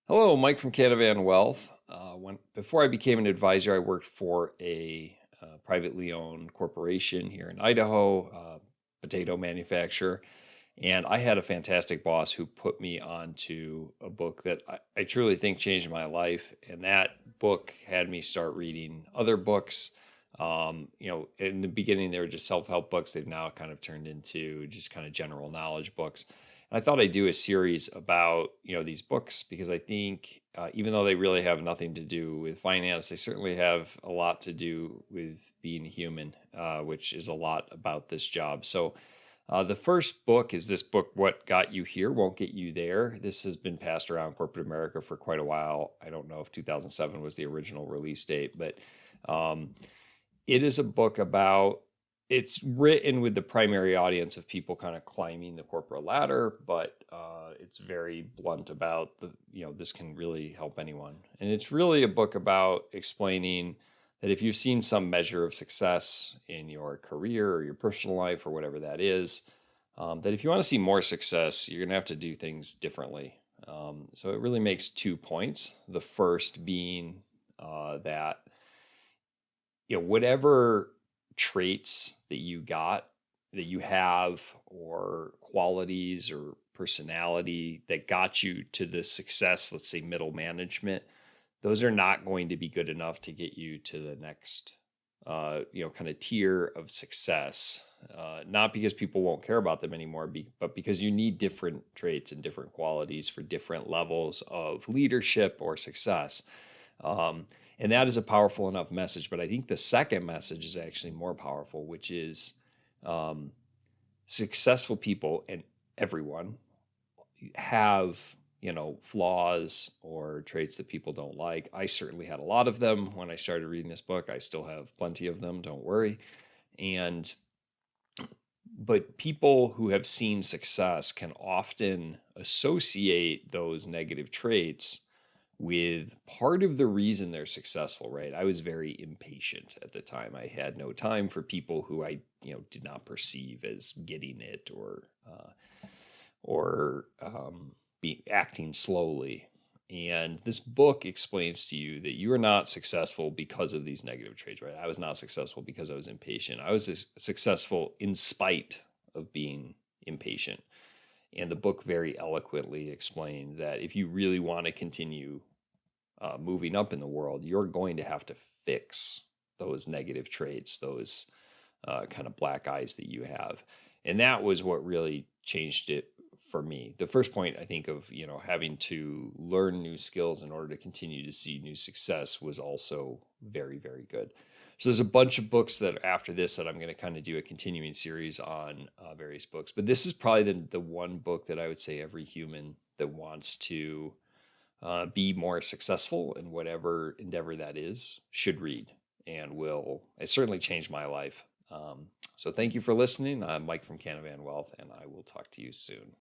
Hello, Mike from Canavan Wealth. Before I became an advisor, I worked for a privately owned corporation here in Idaho, potato manufacturer, and I had a fantastic boss who put me onto a book that I truly think changed my life. And that book had me start reading other books. In the beginning, they were just self-help books. They've now kind of turned into just kind of general knowledge books. And I thought I'd do a series about, these books because I think even though they really have nothing to do with finance, they certainly have a lot to do with being human, which is a lot about this job. So the first book is this book, What Got You Here Won't Get You There. This has been passed around corporate America for quite a while. I don't know if 2007 was the original release date, but um, it is a book about, it's written with the primary audience of people kind of climbing the corporate ladder, but it's very blunt about this can really help anyone. And it's really a book about explaining that if you've seen some measure of success in your career or your personal life or whatever that is, that if you want to see more success, you're going to have to do things differently. So it really makes 2 points. The first being that whatever traits that you have, or qualities or personality that got you to the success, let's say middle management, those are not going to be good enough to get you to the next kind of tier of success. Not because people won't care about them anymore, but because you need different traits and different qualities for different levels of leadership or success. And that is a powerful enough message. But I think the second message is actually more powerful, which is successful people, and everyone, have flaws or traits that people don't like. I certainly had a lot of them when I started reading this book. I still have plenty of them, don't worry. But people who have seen success can often associate those negative traits with part of the reason they're successful, right? I was very impatient at the time. I had no time for people who I, did not perceive as getting it, or be acting slowly. And this book explains to you that you are not successful because of these negative traits, right? I was not successful because I was impatient. I was successful in spite of being impatient. And the book very eloquently explained that if you really want to continue moving up in the world, you're going to have to fix those negative traits, those kind of black eyes that you have. And that was what really changed it for me. The first point, I think, of having to learn new skills in order to continue to see new success was also very, very good. So there's a bunch of books that after this that I'm going to kind of do a continuing series on various books. But this is probably the one book that I would say every human that wants to be more successful in whatever endeavor that is should read, and it certainly changed my life. So thank you for listening. I'm Mike from Canavan Wealth, and I will talk to you soon.